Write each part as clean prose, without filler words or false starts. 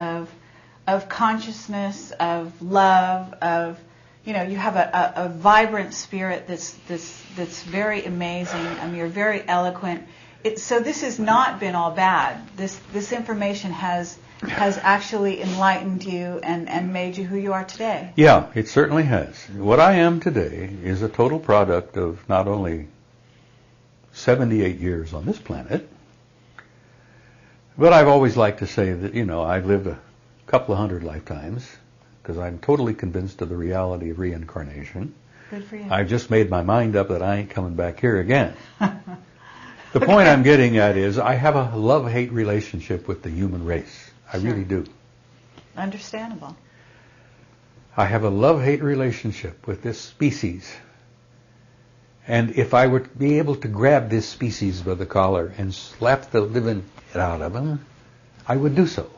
of consciousness, of love, of, you know, you have a vibrant spirit that's very amazing. I mean, you're very eloquent. So this has not been all bad. This information has actually enlightened you and made you who you are today. Yeah, it certainly has. What I am today is a total product of not only 78 years on this planet, but I've always liked to say that, you know, I've lived a couple of hundred lifetimes because I'm totally convinced of the reality of reincarnation. Good for you. I've just made my mind up that I ain't coming back here again. The point I'm getting at is I have a love-hate relationship with the human race. I really do. Understandable. I have a love-hate relationship with this species. And if I were to be able to grab this species by the collar and slap the living out of them, I would do so.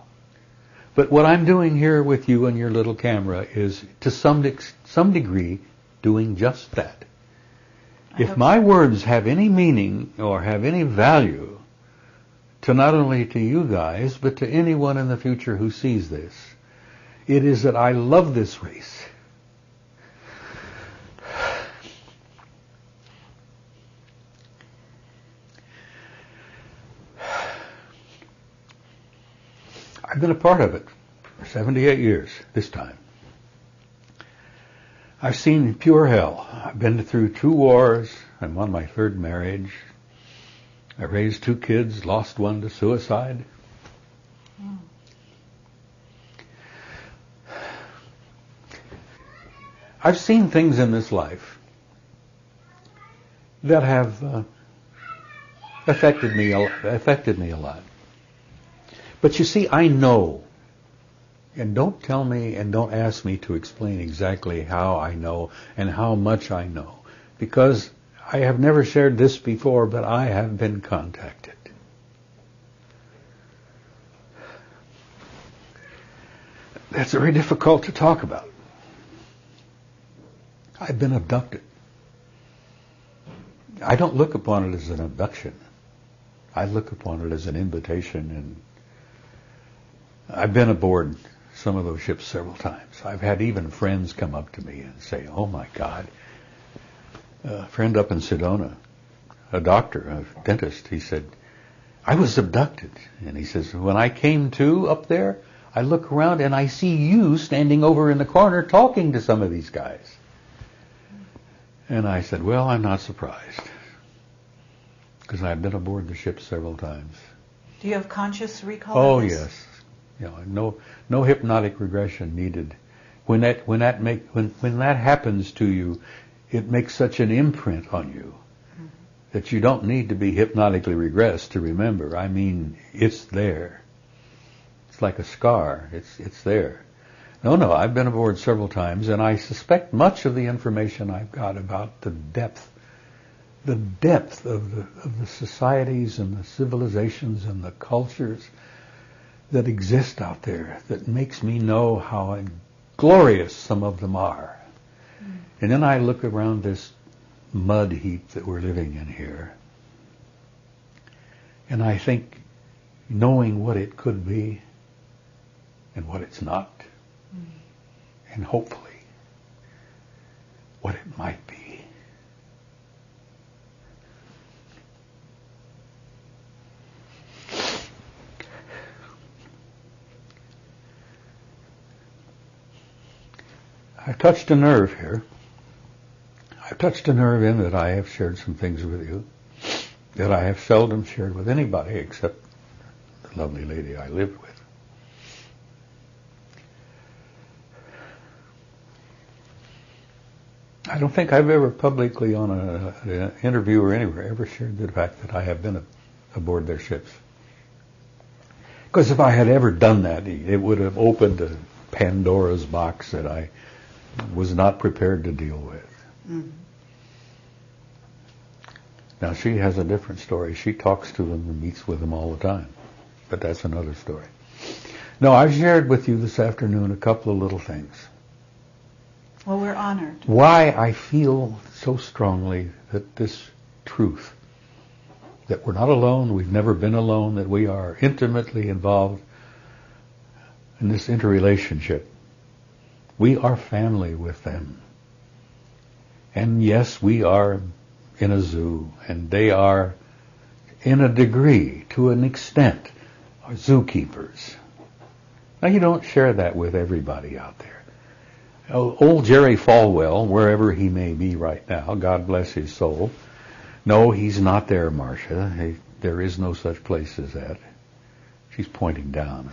But what I'm doing here with you and your little camera is, to some degree, doing just that. If my words have any meaning or have any value to not only to you guys, but to anyone in the future who sees this, it is that I love this race. I've been a part of it for 78 years this time. I've seen pure hell. I've been through 2 wars. I'm on my 3rd marriage. I raised 2 kids, lost one to suicide. I've seen things in this life that have affected me a lot. But you see, I know, and don't tell me and don't ask me to explain exactly how I know and how much I know, because I have never shared this before, but I have been contacted. That's very difficult to talk about. I've been abducted. I don't look upon it as an abduction. I look upon it as an invitation, and I've been aboard some of those ships several times. I've had even friends come up to me and say, "Oh my God." A friend up in Sedona, a doctor, a dentist, he said, "I was abducted." And he says, "When I came to up there, I look around and I see you standing over in the corner talking to some of these guys." And I said, "Well, I'm not surprised, because I've been aboard the ship several times." Do you have conscious recall? Oh, yes. You know, no hypnotic regression needed. When that happens to you, it makes such an imprint on you that you don't need to be hypnotically regressed to remember. I mean, it's there. It's like a scar. It's there. No, I've been aboard several times, and I suspect much of the information I've got about the depth of the societies and the civilizations and the cultures that exist out there, that makes me know how glorious some of them are. And then I look around this mud heap that we're living in here, and I think, knowing what it could be and what it's not, and hopefully what it might be. I've touched a nerve here. I've touched a nerve in that I have shared some things with you that I have seldom shared with anybody except the lovely lady I live with. I don't think I've ever publicly on an interview or anywhere ever shared the fact that I have been aboard their ships. Because if I had ever done that, it would have opened a Pandora's box that I was not prepared to deal with. Mm-hmm. Now, she has a different story. She talks to them and meets with them all the time. But that's another story. No, I've shared with you this afternoon a couple of little things. Well, we're honored. Why I feel so strongly that this truth, that we're not alone, we've never been alone, that we are intimately involved in this interrelationship. We are family with them. And yes, we are in a zoo, and they are, in a degree, to an extent, are zookeepers. Now, you don't share that with everybody out there. Old Jerry Falwell, wherever he may be right now, God bless his soul. No, he's not there, Marcia. There is no such place as that. She's pointing down.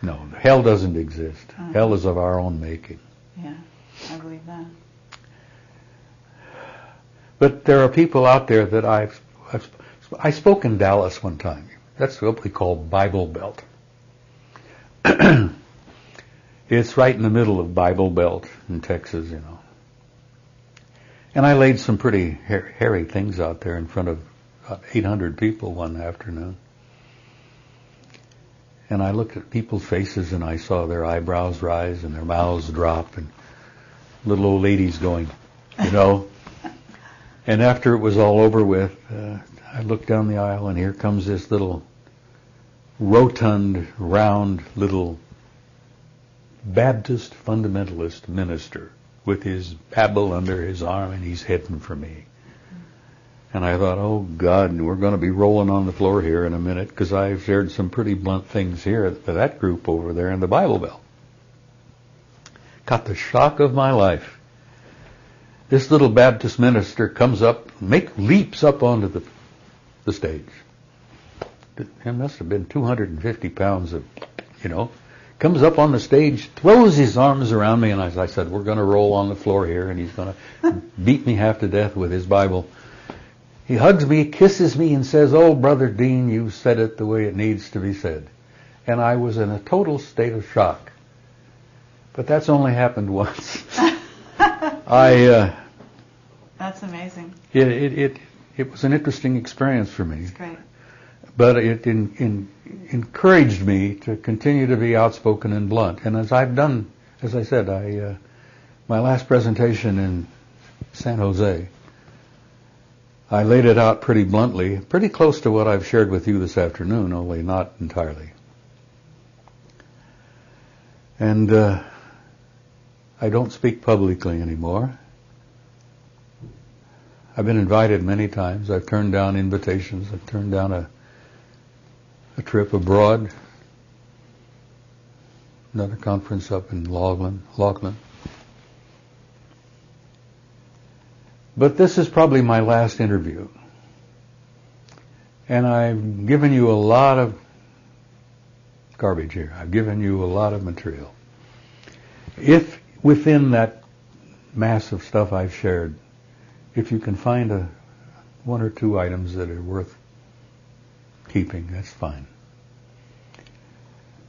No, hell doesn't exist. Hell is of our own making. Yeah, I believe that. But there are people out there that I spoke in Dallas one time. That's what we call Bible Belt. It's right in the middle of Bible Belt in Texas, you know. And I laid some pretty hairy things out there in front of about 800 people one afternoon. And I looked at people's faces and I saw their eyebrows rise and their mouths drop and little old ladies going, you know. And after it was all over with, I looked down the aisle and here comes this little rotund, round little Baptist fundamentalist minister with his Bible under his arm, and he's heading for me. And I thought, oh God, we're going to be rolling on the floor here in a minute, because I've shared some pretty blunt things here to that group over there in the Bible Belt. Got the shock of my life. This little Baptist minister comes up, leaps up onto the stage. It must have been 250 pounds of, you know, comes up on the stage, throws his arms around me, and as I said, we're going to roll on the floor here, and he's going to beat me half to death with his Bible. He hugs me, kisses me, and says, oh, Brother Dean, you said it the way it needs to be said. And I was in a total state of shock. But that's only happened once. That's amazing. It was an interesting experience for me. That's great. But it encouraged me to continue to be outspoken and blunt. And as I've done, as I said, my last presentation in San Jose, I laid it out pretty bluntly, pretty close to what I've shared with you this afternoon, only not entirely. And I don't speak publicly anymore. I've been invited many times. I've turned down invitations. I've turned down a trip abroad, another conference up in Lachlan. But this is probably my last interview. And I've given you a lot of garbage here. I've given you a lot of material. If within that mass of stuff I've shared, if you can find one or two items that are worth keeping, that's fine.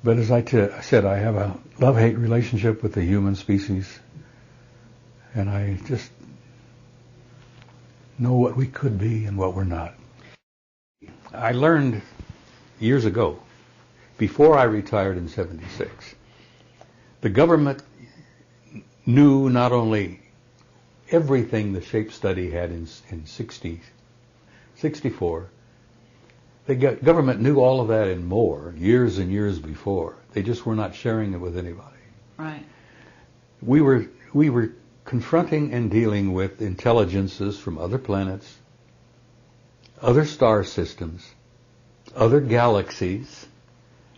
But as I said, I have a love-hate relationship with the human species, and I just know what we could be and what we're not. I learned years ago, before I retired in 76, the government knew not only everything the shape study had in 64, the government knew all of that and more years and years before. They just were not sharing it with anybody. Right. We were confronting and dealing with intelligences from other planets, other star systems, other galaxies,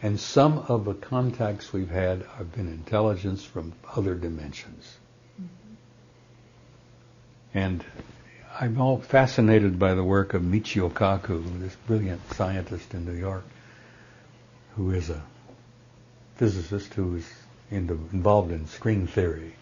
and some of the contacts we've had have been intelligence from other dimensions. Mm-hmm. And I'm all fascinated by the work of Michio Kaku, this brilliant scientist in New York, who is a physicist who is involved in string theory.